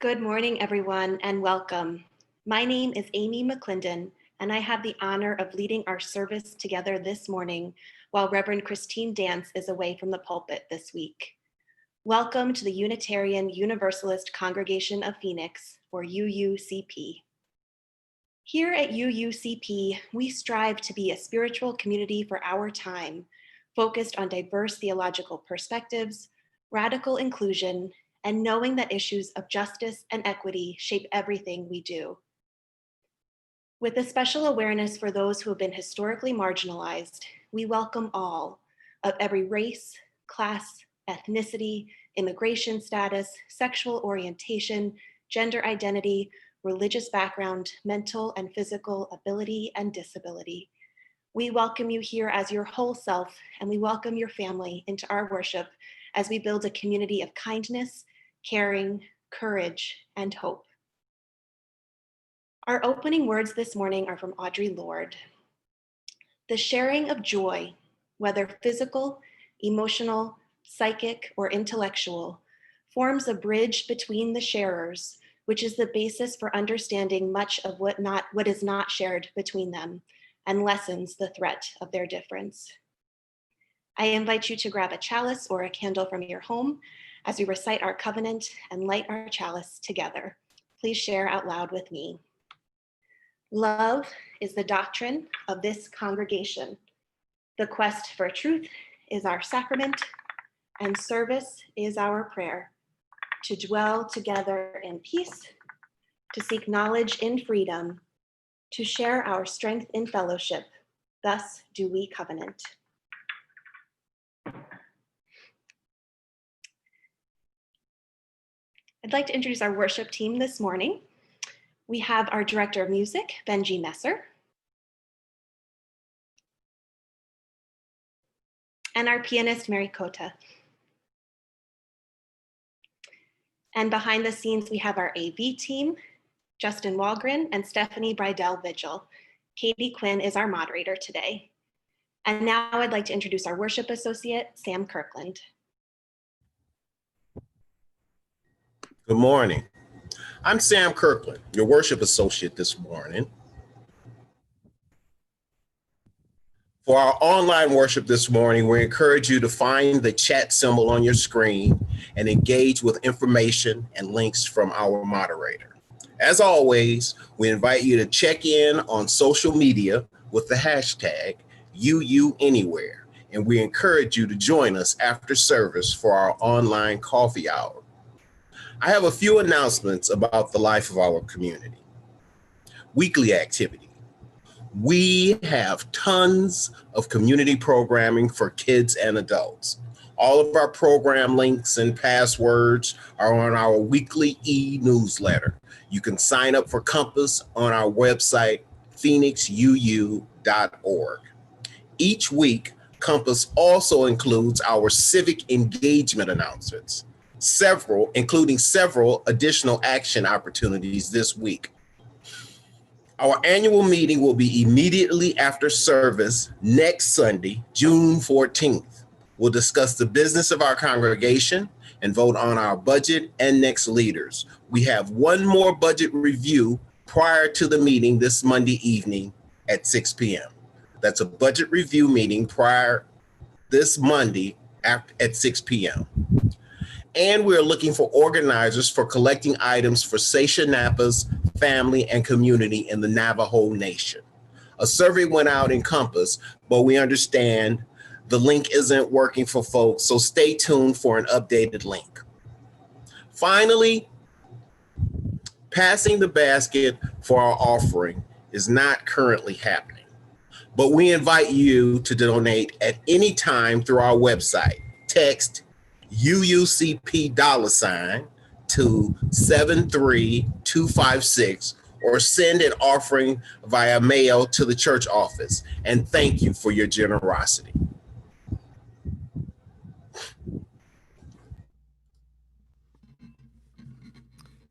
Good morning, everyone, and welcome. My name is Amy McKlindon, and I have the honor of leading our service together this morning while Reverend Christine Dance is away from the pulpit this week. Welcome to the Unitarian Universalist Congregation of Phoenix, or UUCP. Here at UUCP, we strive to be a spiritual community for our time, focused on diverse theological perspectives, radical inclusion, and knowing that issues of justice and equity shape everything we do. With a special awareness for those who have been historically marginalized, we welcome all of every race, class, ethnicity, immigration status, sexual orientation, gender identity, religious background, mental and physical ability and disability. We welcome you here as your whole self, and we welcome your family into our worship as we build a community of kindness, caring, courage, and hope. Our opening words this morning are from Audre Lorde. The sharing of joy, whether physical, emotional, psychic, or intellectual, forms a bridge between the sharers, which is the basis for understanding much of what is not shared between them, and lessens the threat of their difference. I invite you to grab a chalice or a candle from your home as we recite our covenant and light our chalice together. Please share out loud with me. Love is the doctrine of this congregation. The quest for truth is our sacrament, and service is our prayer. To dwell together in peace, to seek knowledge in freedom, to share our strength in fellowship. Thus do we covenant. I'd like to introduce our worship team this morning. We have our director of music, Benji Messer, and our pianist, Mary Kota. And behind the scenes, we have our AV team, Justin Walgren and Stephanie Bridell Vigil. Katie Quinn is our moderator today. And now I'd like to introduce our worship associate, Sam Kirkland. Good morning. I'm Sam Kirkland, your worship associate this morning. For our online worship this morning, we encourage you to find the chat symbol on your screen and engage with information and links from our moderator. As always, we invite you to check in on social media with the hashtag UUAnywhere, and we encourage you to join us after service for our online coffee hour. I have a few announcements about the life of our community. Weekly activity. We have tons of community programming for kids and adults. All of our program links and passwords are on our weekly e-newsletter. You can sign up for Compass on our website, phoenixuu.org. Each week, Compass also includes our civic engagement announcements, including several additional action opportunities this week. Our annual meeting will be immediately after service next Sunday, June 14th. We'll discuss the business of our congregation and vote on our budget and next leaders. We have one more budget review prior to the meeting this Monday evening at 6 p.m. That's a budget review meeting prior this Monday at 6 p.m. And we're looking for organizers for collecting items for Seisha Napa's family and community in the Navajo Nation. A survey went out in Compass, but we understand the link isn't working for folks, so stay tuned for an updated link. Finally, passing the basket for our offering is not currently happening, but we invite you to donate at any time through our website. Text UUCP $ to 73256 or send an offering via mail to the church office. And thank you for your generosity.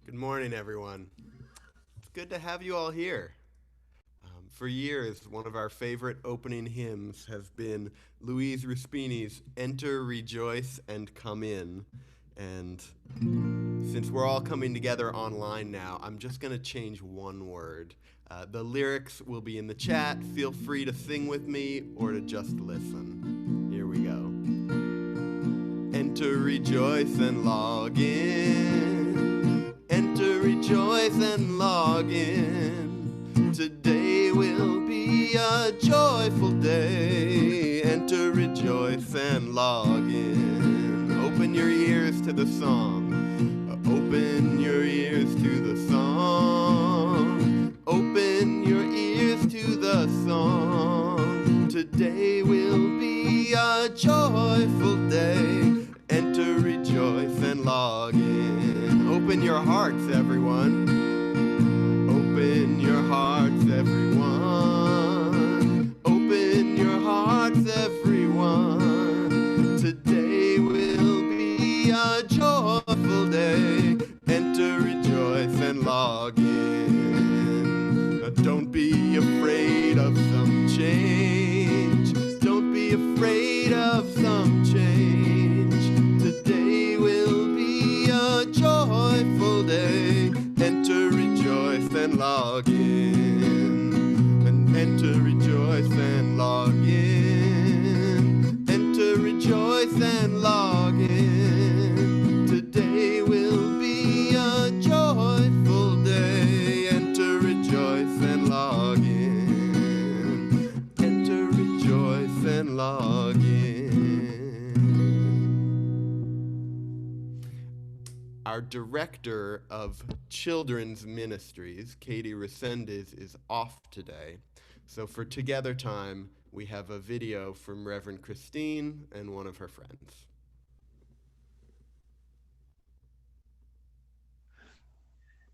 Good morning, everyone. It's good to have you all here. For years, one of our favorite opening hymns has been Louise Ruspini's Enter, Rejoice, and Come In. And since we're all coming together online now, I'm just going to change one word. The lyrics will be in the chat. Feel free to sing with me or to just listen. Here we go. Enter, rejoice, and log in. Enter, rejoice, and log in. Today will be a joyful day. Enter, rejoice, and log in. Open your ears to the song. Open your ears to the song. Open your ears to the song. Today will be a joyful day. Enter, rejoice, and log in. Open your hearts, everyone. Open your hearts, everyone. Open your hearts, everyone. Today will be a joyful day. Enter, rejoice, and log in. Don't be afraid of some change. Don't be afraid of some change. Today will be a joyful day. Enter, rejoice, and log in. And enter, rejoice, and log in. Enter, rejoice, and log in. Today will be a joyful day. Enter, rejoice, and log in. Enter, rejoice, and log in. Our director of children's ministries, Katie Resendez, is off today. So for Together Time, we have a video from Reverend Christine and one of her friends.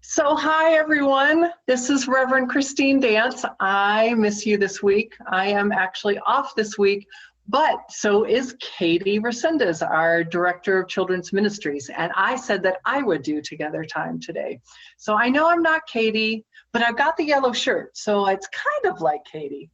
So hi, everyone. This is Reverend Christine Dance. I miss you this week. I am actually off this week, but so is Katie Resendez, our Director of Children's Ministries. And I said that I would do Together Time today. So I know I'm not Katie, but I've got the yellow shirt, so it's kind of like Katie.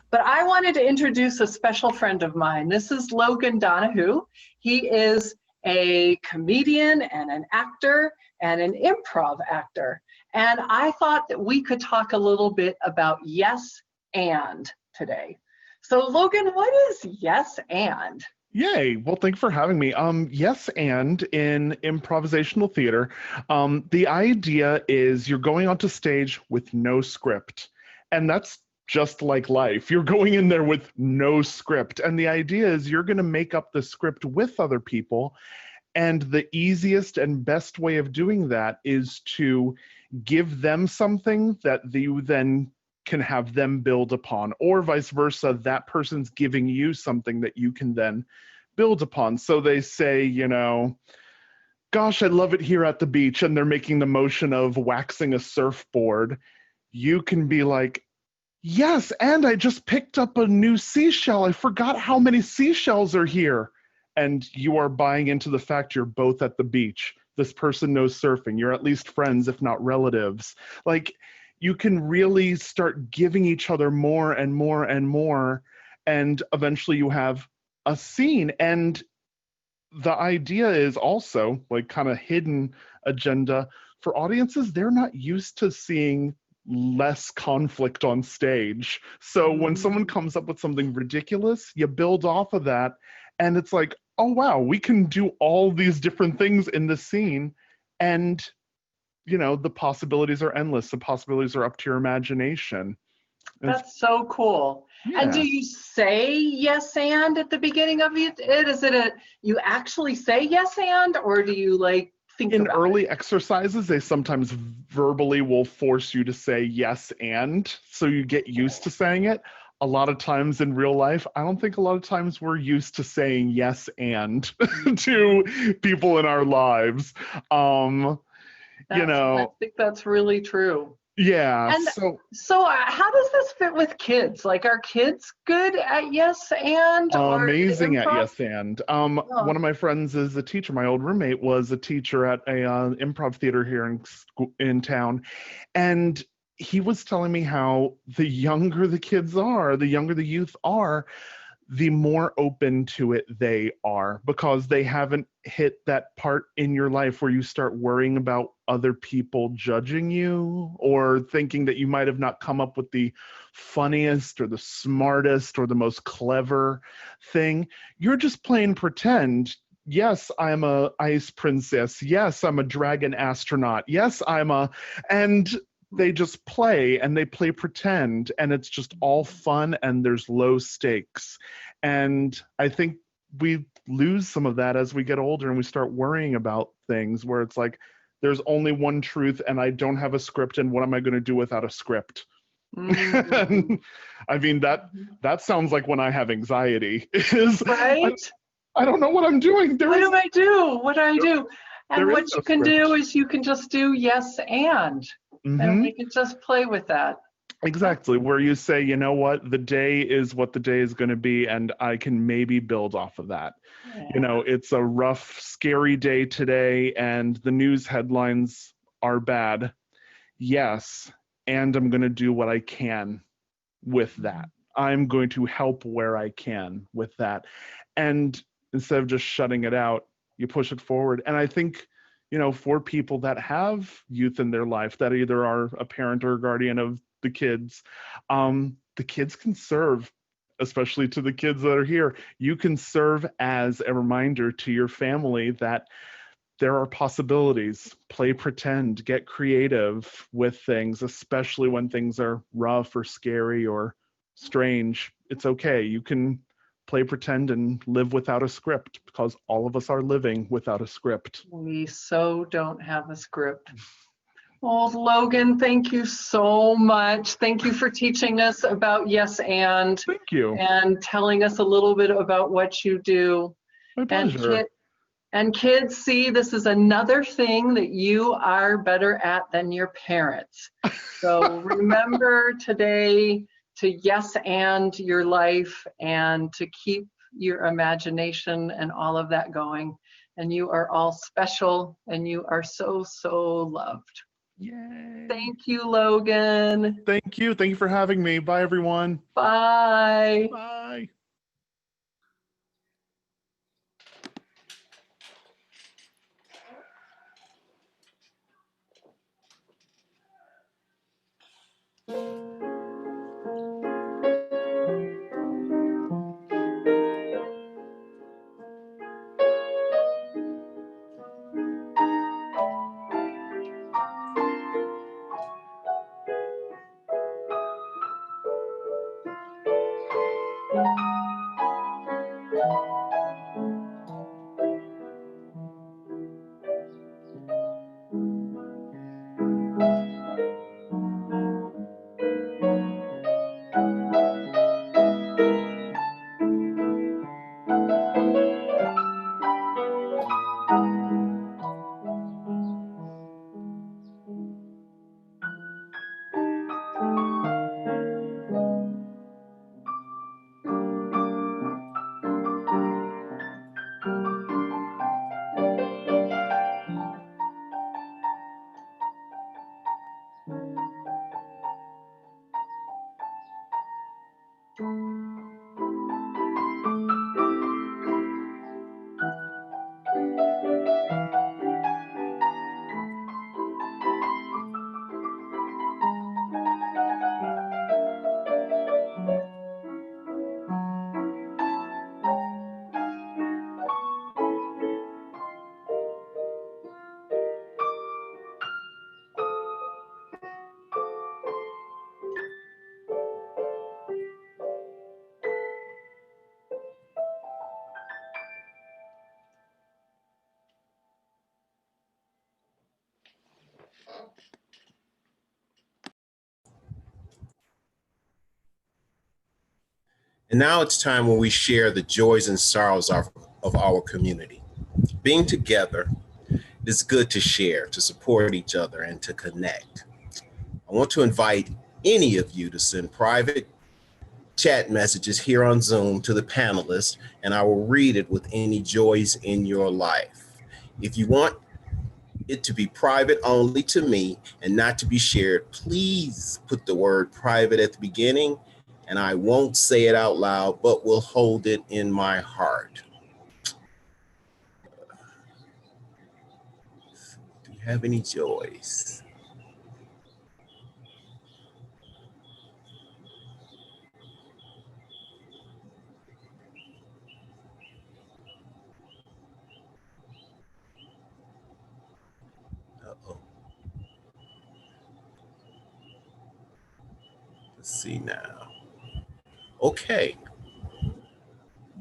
But I wanted to introduce a special friend of mine. This is Logan Donahue. He is a comedian and an actor and an improv actor. And I thought that we could talk a little bit about yes and today. So Logan, what is yes and? Yay. Well, thanks for having me. Yes, and in improvisational theater, the idea is you're going onto stage with no script. And that's just like life. You're going in there with no script. And the idea is you're going to make up the script with other people. And the easiest and best way of doing that is to give them something that you then can have them build upon, or vice versa, that person's giving you something that you can then build upon. So they say, you know, gosh, I love it here at the beach, and they're making the motion of waxing a surfboard. You can be like, yes, and I just picked up a new seashell. I forgot how many seashells are here. And you are buying into the fact you're both at the beach. This person knows surfing. You're at least friends, if not relatives. Like, you can really start giving each other more and more and more. And eventually you have a scene. And the idea is also, like, kind of hidden agenda for audiences. They're not used to seeing less conflict on stage. So when someone comes up with something ridiculous, you build off of that. And it's like, oh, wow, we can do all these different things in the scene. And, you know, the possibilities are endless. The possibilities are up to your imagination. That's so cool. Yeah. And do you say yes and at the beginning of it? Is it you actually say yes and, or do you like think in about early exercises, they sometimes verbally will force you to say yes and, so you get used to saying it. A lot of times in real life, I don't think a lot of times we're used to saying yes and to people in our lives. You know, I think that's really true. yeah. And so how does this fit with kids? Like, are kids good at yes and, or amazing at improv? yes and. One of my friends is a teacher. My old roommate was a teacher at a improv theater here in town, and he was telling me how the younger the kids are, the younger the youth are, the more open to it they are, because they haven't hit that part in your life where you start worrying about other people judging you or thinking that you might have not come up with the funniest or the smartest or the most clever thing. You're just playing pretend. Yes, I'm a ice princess. Yes, I'm a dragon astronaut. Yes, and they just play, and they play pretend, and it's just all fun, and there's low stakes. And I think we lose some of that as we get older and we start worrying about things where it's like, there's only one truth and I don't have a script, and what am I going to do without a script? Mm-hmm. I mean, that sounds like when I have anxiety. Right? I don't know what I'm doing. What do I do? What do I do? And there what is you no can script. do is you can just do yes and we can just play with that. Exactly, where you say, you know what, the day is what the day is going to be, and I can maybe build off of that. Yeah. You know, it's a rough, scary day today, and the news headlines are bad. Yes, and I'm going to do what I can with that. I'm going to help where I can with that. And instead of just shutting it out, you push it forward. And I think, you know, for people that have youth in their life that either are a parent or a guardian of the kids can serve, especially to the kids that are here. You can serve as a reminder to your family that there are possibilities. Play pretend, get creative with things, especially when things are rough or scary or strange. It's okay. You can play pretend and live without a script, because all of us are living without a script. We so don't have a script. Well, Logan, thank you so much. Thank you for teaching us about yes and. Thank you. And telling us a little bit about what you do. My pleasure. And kids, see, this is another thing that you are better at than your parents. So remember today to yes and your life, and to keep your imagination and all of that going. And you are all special, and you are so, so loved. Yay. Thank you, Logan. Thank you. Thank you for having me. Bye, everyone. Bye. Bye. And now it's time when we share the joys and sorrows of our community. Being together, it's good to share, to support each other, and to connect. I want to invite any of you to send private chat messages here on Zoom to the panelists, and I will read it with any joys in your life. If you want it to be private only to me and not to be shared, please put the word private at the beginning, and I won't say it out loud, but will hold it in my heart. Do you have any joys? Uh-oh. Let's see now. Okay.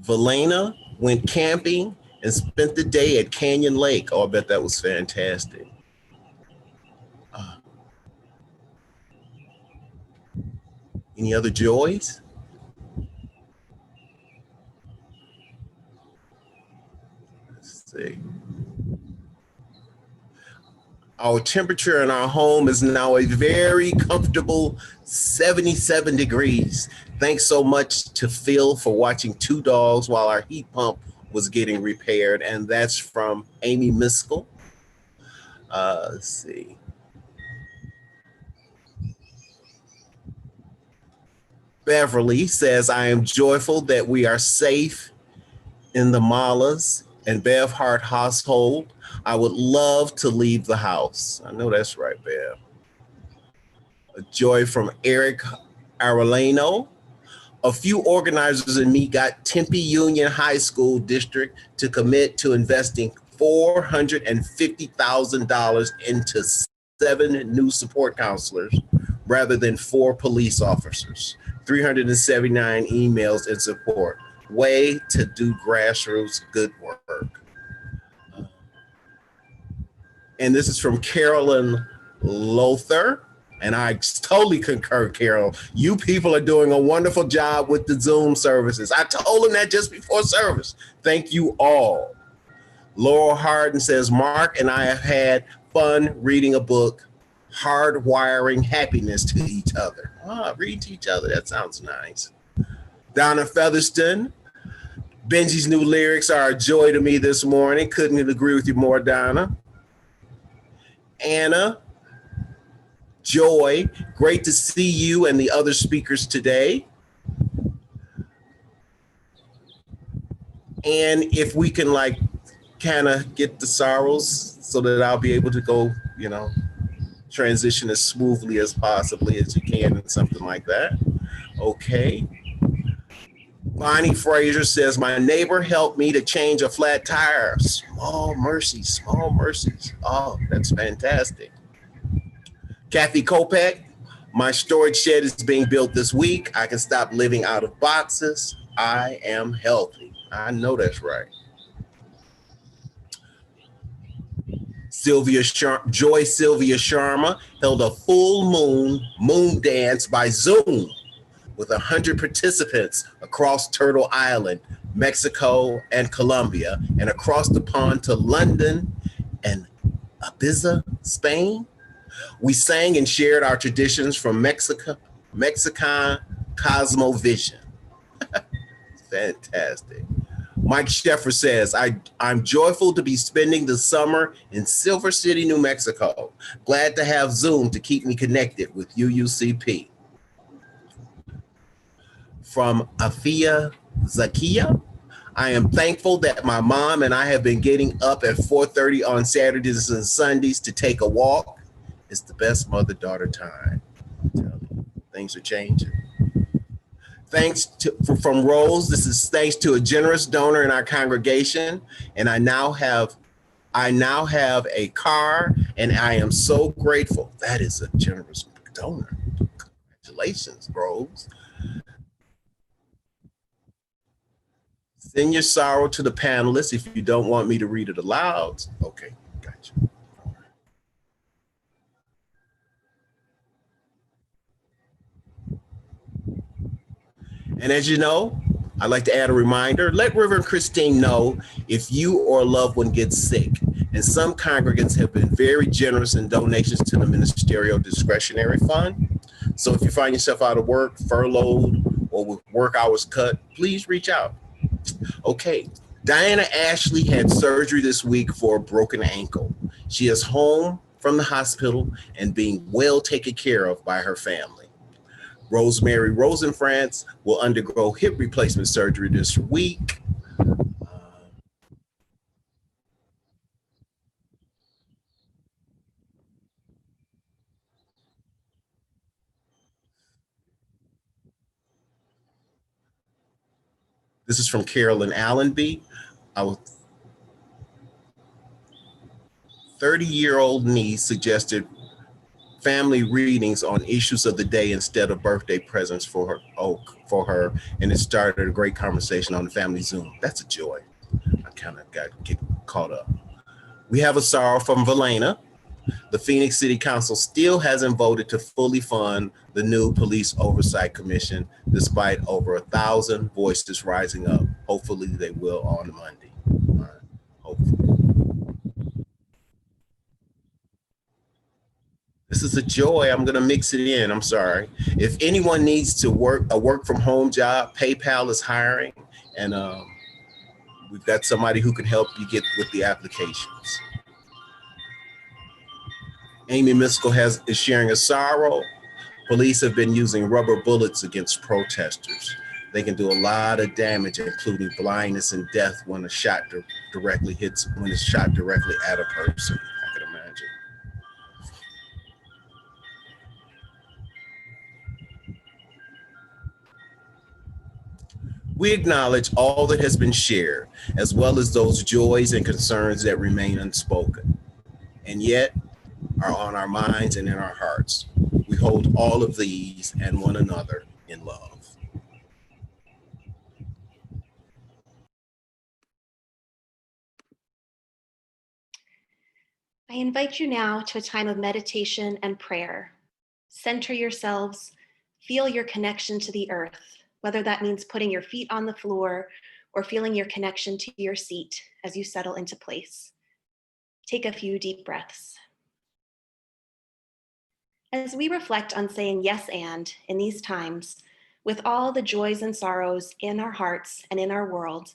Valena went camping and spent the day at Canyon Lake. Oh, I bet that was fantastic. Any other joys? Let's see. Our temperature in our home is now a very comfortable 77 degrees. Thanks so much to Phil for watching two dogs while our heat pump was getting repaired. And that's from Amy Miskell. Let's see. Beverly says, I am joyful that we are safe in the Malas and Bev Hart household. I would love to leave the house. I know that's right, Bev. A joy from Eric Arellano. A few organizers and me got Tempe Union High School District to commit to investing $450,000 into 7 new support counselors rather than 4 police officers. 379 emails in support. Way to do grassroots good work. And this is from Carolyn Lothar. And I totally concur, Carol. You people are doing a wonderful job with the Zoom services. I told them that just before service. Thank you all. Laurel Harden says, Mark and I have had fun reading a book, Hardwiring Happiness to Each Other. Read to each other. That sounds nice. Donna Featherston, Benji's new lyrics are a joy to me this morning. Couldn't agree with you more, Donna. Anna, Joy, great to see you and the other speakers today. And if we can kind of get the sorrows so that I'll be able to go, transition as smoothly as possibly as you can and something like that. Okay. Bonnie Fraser says, my neighbor helped me to change a flat tire. Small mercies, small mercies. Oh, that's fantastic. Kathy Kopek, my storage shed is being built this week. I can stop living out of boxes. I am healthy. I know that's right. Sylvia Sharma held a full moon dance by Zoom with 100 participants across Turtle Island, Mexico, and Colombia, and across the pond to London and Ibiza, Spain. We sang and shared our traditions from Mexican Cosmovision. Fantastic. Mike Sheffer says, I'm joyful to be spending the summer in Silver City, New Mexico. Glad to have Zoom to keep me connected with UUCP. From Afia Zakia, I am thankful that my mom and I have been getting up at 4:30 on Saturdays and Sundays to take a walk. It's the best mother-daughter time. I'm telling you, things are changing. From Rose, this is thanks to a generous donor in our congregation, and I now have a car, and I am so grateful. That is a generous donor. Congratulations, Rose. Send your sorrow to the panelists if you don't want me to read it aloud. Okay, gotcha. And as you know, I'd like to add a reminder, let Reverend Christine know if you or a loved one gets sick. And some congregants have been very generous in donations to the Ministerial Discretionary Fund. So if you find yourself out of work, furloughed, or with work hours cut, please reach out. Okay, Diana Ashley had surgery this week for a broken ankle. She is home from the hospital and being well taken care of by her family. Rosemary Rosenfrantz will undergo hip replacement surgery this week. This is from Carolyn Allenby. Our 30-year-old niece suggested family readings on issues of the day instead of birthday presents for her, and it started a great conversation on the family Zoom. That's a joy. I kind of get caught up. We have a sorrow from Valena. The Phoenix City Council still hasn't voted to fully fund the new Police Oversight Commission, despite over 1,000 voices rising up. Hopefully they will on Monday. All right. Hopefully. This is a joy. I'm going to mix it in. I'm sorry. If anyone needs to work a work from home job, PayPal is hiring, and we've got somebody who can help you get with the applications. Amy Miskell is sharing a sorrow. Police have been using rubber bullets against protesters. They can do a lot of damage, including blindness and death when a shot directly at a person. I can imagine. We acknowledge all that has been shared, as well as those joys and concerns that remain unspoken, and yet are on our minds and in our hearts. We hold all of these and one another in love. I invite you now to a time of meditation and prayer. Center yourselves, feel your connection to the earth, whether that means putting your feet on the floor or feeling your connection to your seat as you settle into place. Take a few deep breaths. As we reflect on saying yes and in these times, with all the joys and sorrows in our hearts and in our world,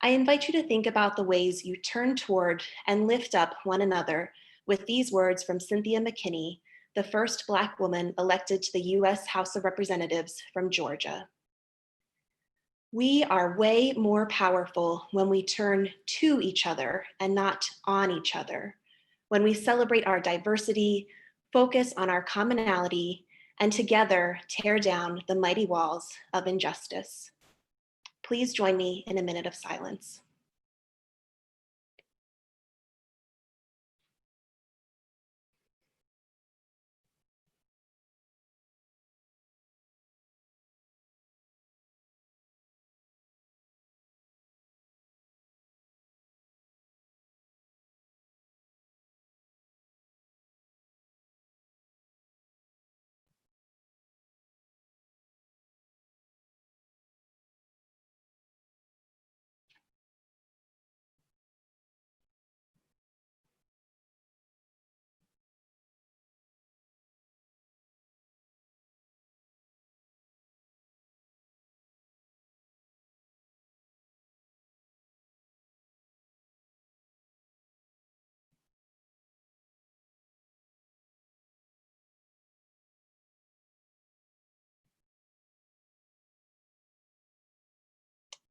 I invite you to think about the ways you turn toward and lift up one another with these words from Cynthia McKinney, the first Black woman elected to the U.S. House of Representatives from Georgia. We are way more powerful when we turn to each other and not on each other, when we celebrate our diversity, focus on our commonality, and together tear down the mighty walls of injustice. Please join me in a minute of silence.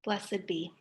Blessed be.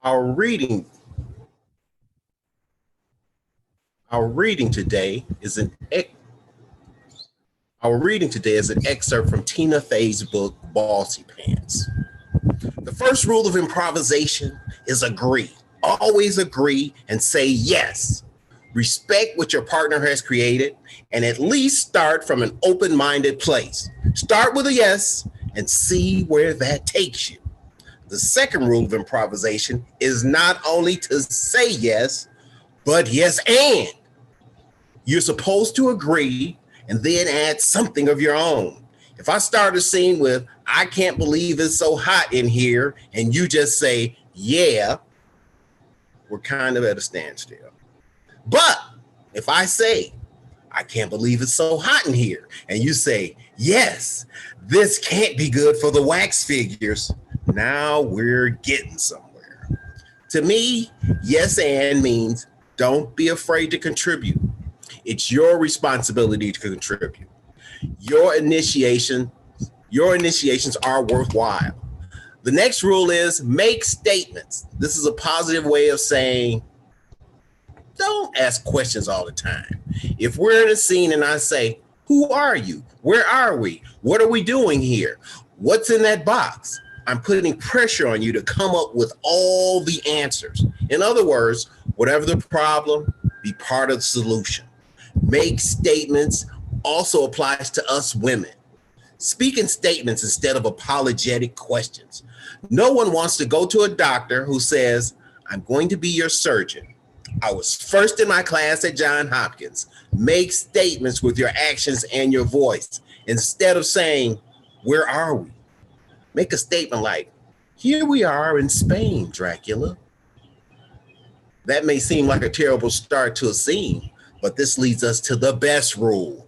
Our reading today is an excerpt from Tina Fey's book, Ballsy Pants. The first rule of improvisation is agree. Always agree and say yes. Respect what your partner has created and at least start from an open-minded place. Start with a yes and see where that takes you. The second rule of improvisation is not only to say yes, but yes and. You're supposed to agree and then add something of your own. If I start a scene with, I can't believe it's so hot in here, and you just say, yeah, we're kind of at a standstill. But if I say, I can't believe it's so hot in here, and you say, yes, this can't be good for the wax figures, now we're getting somewhere. To me, yes and means don't be afraid to contribute. It's your responsibility to contribute. Your initiations are worthwhile. The next rule is make statements. This is a positive way of saying, don't ask questions all the time. If we're in a scene and I say, who are you? Where are we? What are we doing here? What's in that box? I'm putting pressure on you to come up with all the answers. In other words, whatever the problem, be part of the solution. Make statements also applies to us women. Speak in statements instead of apologetic questions. No one wants to go to a doctor who says, I'm going to be your surgeon. I was first in my class at Johns Hopkins. Make statements with your actions and your voice. Instead of saying, where are we? Make a statement like, here we are in Spain, Dracula. That may seem like a terrible start to a scene, but this leads us to the best rule.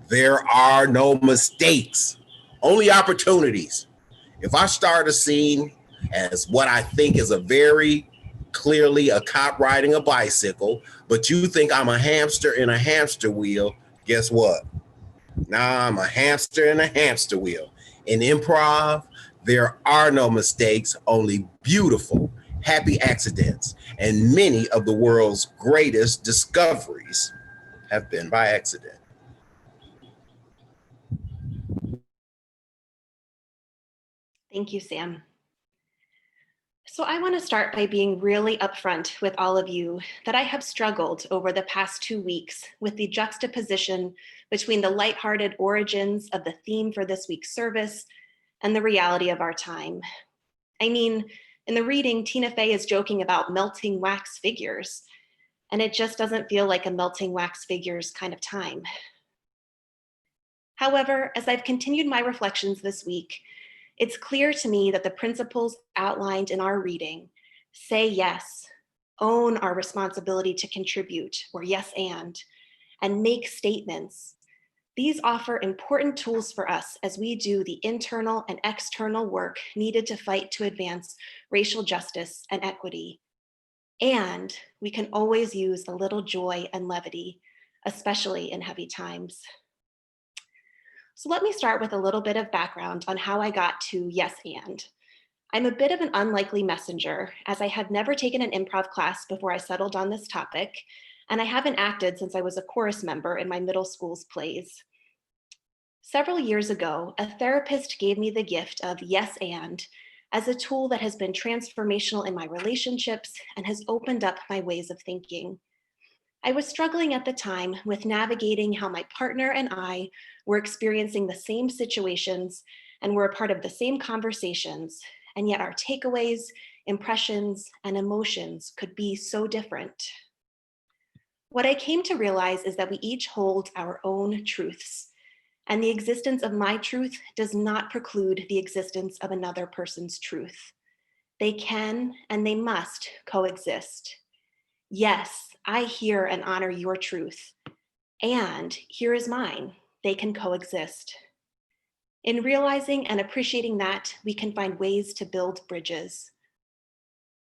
There are no mistakes, only opportunities. If I start a scene as what I think is a very clearly a cop riding a bicycle, but you think I'm a hamster in a hamster wheel, guess what? Now I'm a hamster in a hamster wheel. In improv, there are no mistakes, only beautiful, happy accidents. And many of the world's greatest discoveries have been by accident. Thank you, Sam. So I want to start by being really upfront with all of you that I have struggled over the past 2 weeks with the juxtaposition between the lighthearted origins of the theme for this week's service and the reality of our time. I mean, in the reading, Tina Fey is joking about melting wax figures, and it just doesn't feel like a melting wax figures kind of time. However, as I've continued my reflections this week, it's clear to me that the principles outlined in our reading, say yes, own our responsibility to contribute, or yes and make statements. These offer important tools for us as we do the internal and external work needed to fight to advance racial justice and equity. And we can always use a little joy and levity, especially in heavy times. So let me start with a little bit of background on how I got to yes and. I'm a bit of an unlikely messenger, as I had never taken an improv class before I settled on this topic, and I haven't acted since I was a chorus member in my middle school's plays. Several years ago, a therapist gave me the gift of yes and as a tool that has been transformational in my relationships and has opened up my ways of thinking. I was struggling at the time with navigating how my partner and I were experiencing the same situations and were a part of the same conversations, and yet our takeaways, impressions, and emotions could be so different. What I came to realize is that we each hold our own truths, and the existence of my truth does not preclude the existence of another person's truth. They can and they must coexist. Yes, I hear and honor your truth, and here is mine. They can coexist. In realizing and appreciating that, we can find ways to build bridges.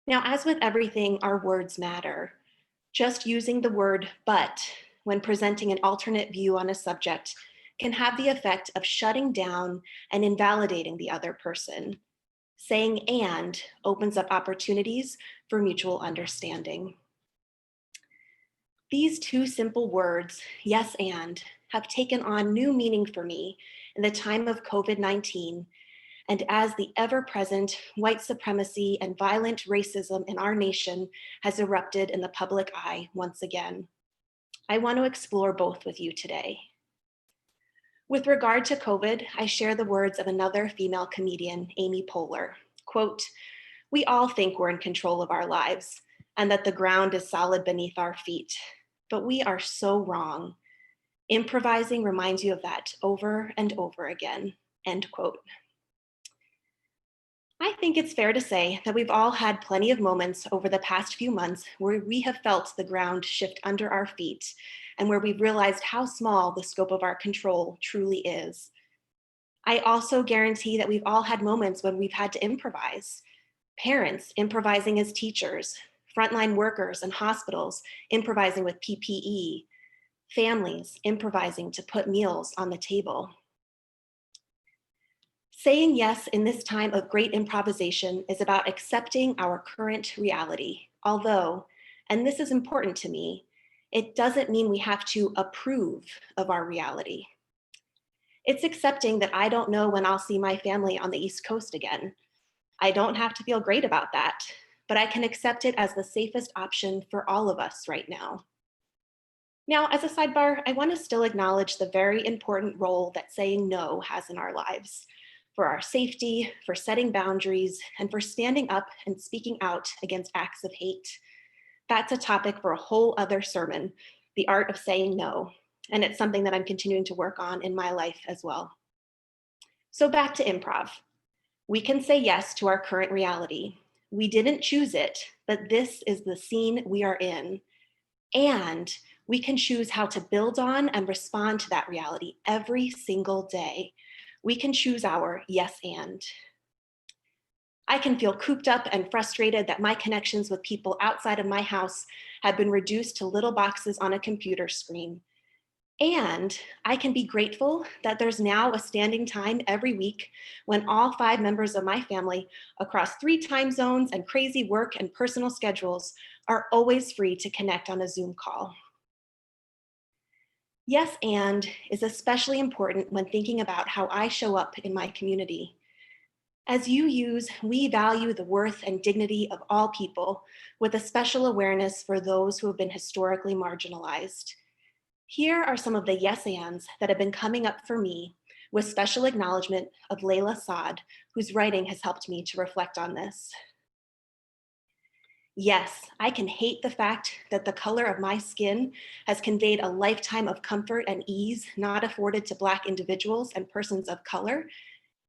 Now, as with everything, our words matter. Just using the word but when presenting an alternate view on a subject can have the effect of shutting down and invalidating the other person. Saying and opens up opportunities for mutual understanding. These two simple words, yes and, have taken on new meaning for me in the time of COVID-19 and as the ever-present white supremacy and violent racism in our nation has erupted in the public eye once again. I want to explore both with you today. With regard to COVID, I share the words of another female comedian, Amy Poehler, quote, "We all think we're in control of our lives and that the ground is solid beneath our feet, but we are so wrong. Improvising reminds you of that over and over again," end quote. I think it's fair to say that we've all had plenty of moments over the past few months where we have felt the ground shift under our feet and where we've realized how small the scope of our control truly is. I also guarantee that we've all had moments when we've had to improvise. Parents improvising as teachers, frontline workers in hospitals improvising with PPE, families improvising to put meals on the table. Saying yes in this time of great improvisation is about accepting our current reality, although, and this is important to me, it doesn't mean we have to approve of our reality. It's accepting that I don't know when I'll see my family on the East Coast again. I don't have to feel great about that, but I can accept it as the safest option for all of us right now. Now, as a sidebar, I want to still acknowledge the very important role that saying no has in our lives, for our safety, for setting boundaries, and for standing up and speaking out against acts of hate. That's a topic for a whole other sermon, the art of saying no, and it's something that I'm continuing to work on in my life as well. So back to improv. We can say yes to our current reality. We didn't choose it, but this is the scene we are in. And we can choose how to build on and respond to that reality every single day. We can choose our yes and. I can feel cooped up and frustrated that my connections with people outside of my house have been reduced to little boxes on a computer screen. And I can be grateful that there's now a standing time every week when all 5 members of my family across 3 time zones and crazy work and personal schedules are always free to connect on a Zoom call. Yes, and is especially important when thinking about how I show up in my community. As UUs, we value the worth and dignity of all people with a special awareness for those who have been historically marginalized. Here are some of the yes ands that have been coming up for me with special acknowledgement of Layla Saad, whose writing has helped me to reflect on this. Yes, I can hate the fact that the color of my skin has conveyed a lifetime of comfort and ease not afforded to Black individuals and persons of color,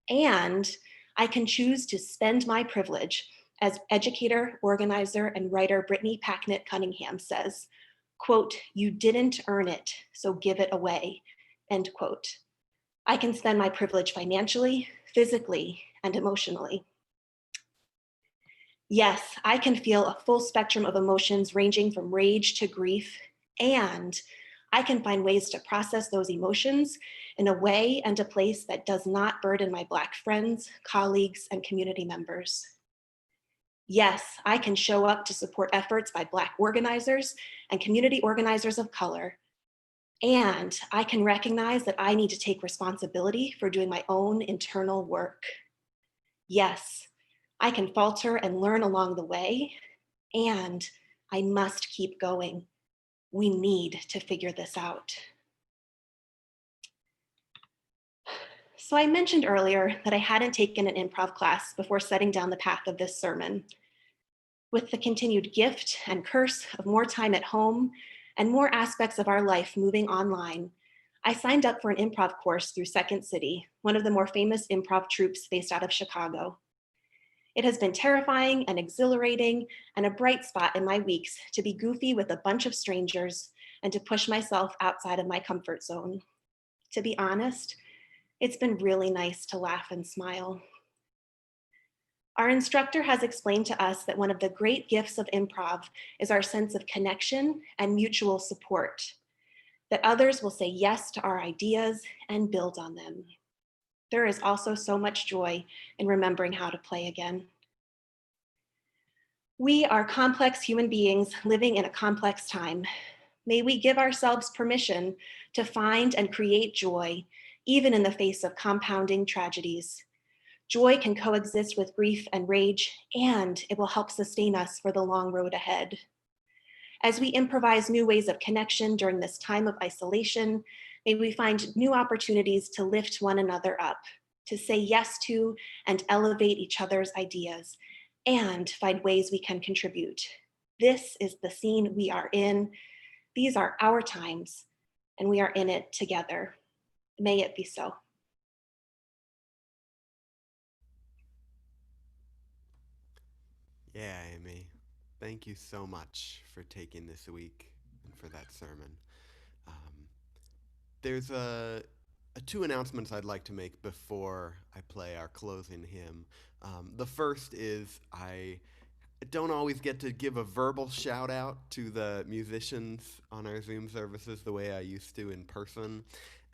and I can choose to spend my privilege, as educator, organizer, and writer Brittany Packnett Cunningham says, quote, "You didn't earn it, so give it away," end quote. I can spend my privilege financially, physically, and emotionally. Yes, I can feel a full spectrum of emotions ranging from rage to grief, and I can find ways to process those emotions in a way and a place that does not burden my Black friends, colleagues, and community members. Yes, I can show up to support efforts by Black organizers and community organizers of color, and I can recognize that I need to take responsibility for doing my own internal work. Yes, I can falter and learn along the way, and I must keep going. We need to figure this out. So I mentioned earlier that I hadn't taken an improv class before setting down the path of this sermon. With the continued gift and curse of more time at home and more aspects of our life moving online, I signed up for an improv course through Second City, one of the more famous improv troupes based out of Chicago. It has been terrifying and exhilarating and a bright spot in my weeks to be goofy with a bunch of strangers and to push myself outside of my comfort zone. To be honest, it's been really nice to laugh and smile. Our instructor has explained to us that one of the great gifts of improv is our sense of connection and mutual support, that others will say yes to our ideas and build on them. There is also so much joy in remembering how to play again. We are complex human beings living in a complex time. May we give ourselves permission to find and create joy, even in the face of compounding tragedies. Joy can coexist with grief and rage, and it will help sustain us for the long road ahead. As we improvise new ways of connection during this time of isolation, may we find new opportunities to lift one another up, to say yes to and elevate each other's ideas, and find ways we can contribute. This is the scene we are in. These are our times, and we are in it together. May it be so. Yeah, Amy. Thank you so much for taking this week and for that sermon. There's two announcements I'd like to make before I play our closing hymn. The first is I don't always get to give a verbal shout out to the musicians on our Zoom services the way I used to in person.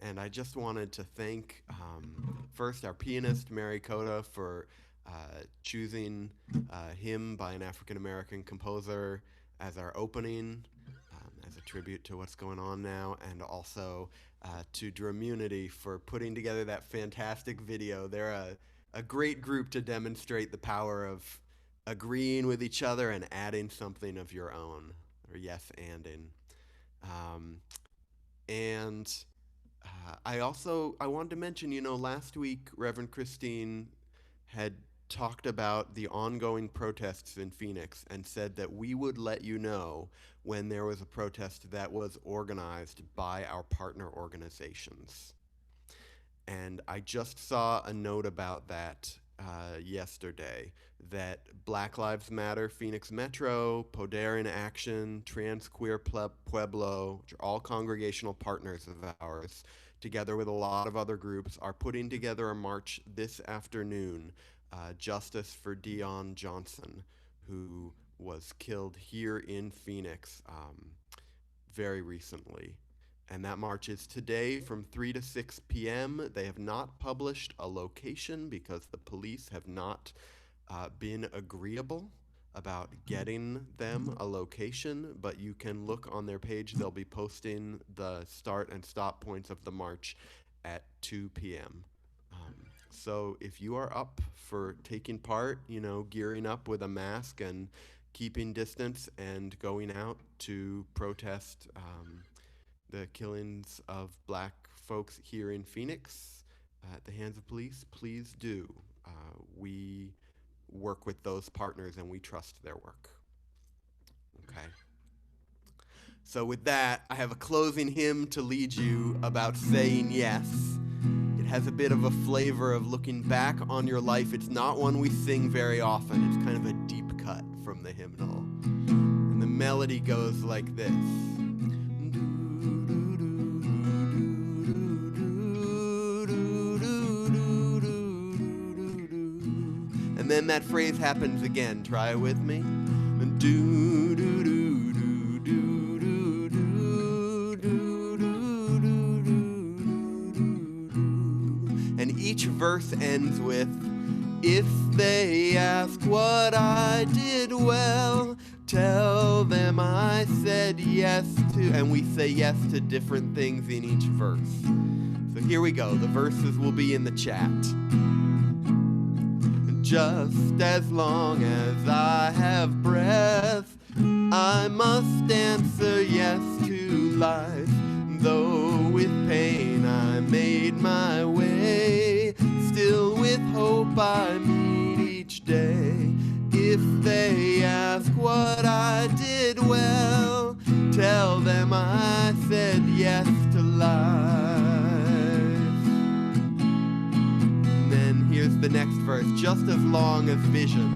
And I just wanted to thank first our pianist, Mary Coda, for choosing Hymn by an African American composer as our opening, as a tribute to what's going on now, and also to Dramunity for putting together that fantastic video. They're a great group to demonstrate the power of agreeing with each other and adding something of your own, or yes-anding. I wanted to mention, last week Reverend Christine had talked about the ongoing protests in Phoenix and said that we would let you know when there was a protest that was organized by our partner organizations. And I just saw a note about that yesterday, that Black Lives Matter, Phoenix Metro, Poder in Action, Trans Queer Pueblo, which are all congregational partners of ours, together with a lot of other groups, are putting together a march this afternoon, Justice for Dion Johnson, who was killed here in Phoenix very recently. And that march is today from 3 to 6 p.m. They have not published a location because the police have not been agreeable about getting them a location, but you can look on their page. They'll be posting the start and stop points of the march at 2 p.m. So if you are up for taking part, gearing up with a mask and keeping distance and going out to protest the killings of Black folks here in Phoenix at the hands of police, please do. We work with those partners and we trust their work. Okay. So with that, I have a closing hymn to lead you about saying yes. It has a bit of a flavor of looking back on your life. It's not one we sing very often. It's kind of a deep cut from the hymnal. And the melody goes like this. And then that phrase happens again. Try it with me. Do do do do do do do do do do. And each verse ends with, if they ask what I did well, tell them I said yes to, and we say yes to different things in each verse. So here we go. The verses will be in the chat. Just as long as I have breath, I must answer yes to life. Though with pain I made my way, still with hope I meet each day. If they ask what I did well, tell them I said yes to life. Here's the next verse. Just as long as vision,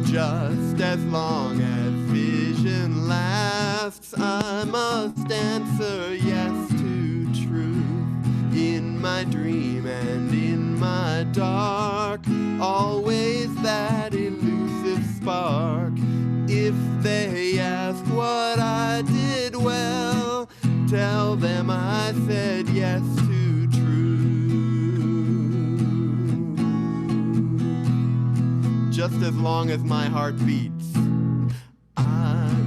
just as long as vision lasts, I must answer yes to truth. In my dream and in my dark, always that elusive spark. If they ask what I did well, tell them I said yes to truth. just as long as my heart beats.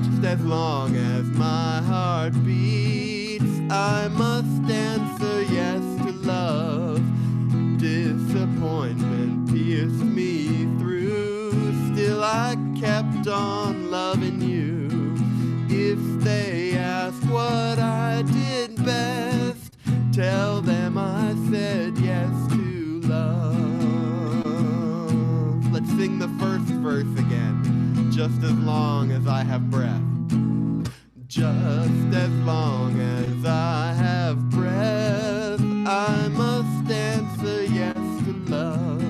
Just as long as my heart beats, I must answer yes to love. Disappointment pierced me through, still I kept on loving you. If they ask what I did best, tell them I said yes to love. Let's sing the first verse again. Just as long as I have breath. Just as long as I have breath, I must answer yes to love.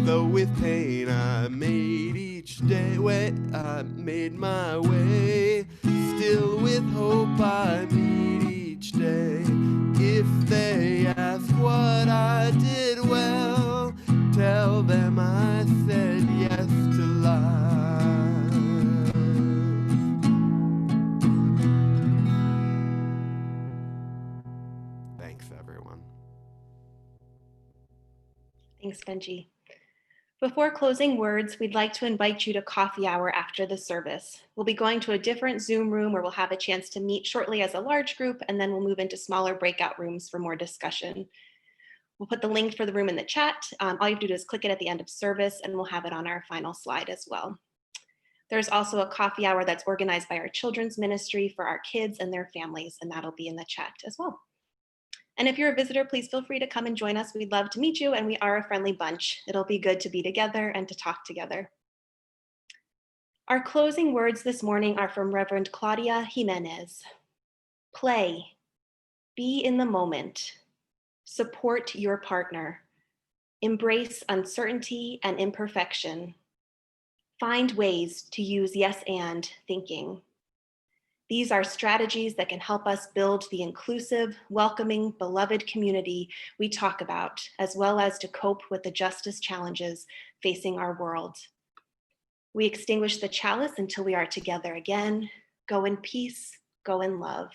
Though with pain I made each day I made my way, still with hope I meet each day. If they ask what I did well, tell them I said yes to life. Thanks, everyone. Thanks, Benji. Before closing words, we'd like to invite you to coffee hour after the service. We'll be going to a different Zoom room where we'll have a chance to meet shortly as a large group, and then we'll move into smaller breakout rooms for more discussion. We'll put the link for the room in the chat. All you have to do is click it at the end of service, and we'll have it on our final slide as well. There's also a coffee hour that's organized by our children's ministry for our kids and their families, and that'll be in the chat as well. And if you're a visitor, please feel free to come and join us. We'd love to meet you, and we are a friendly bunch. It'll be good to be together and to talk together. Our closing words this morning are from Reverend Claudia Jimenez. Play, be in the moment, support your partner, embrace uncertainty and imperfection, find ways to use yes and thinking. These are strategies that can help us build the inclusive, welcoming, beloved community we talk about, as well as to cope with the justice challenges facing our world. We extinguish the chalice until we are together again. Go in peace, go in love.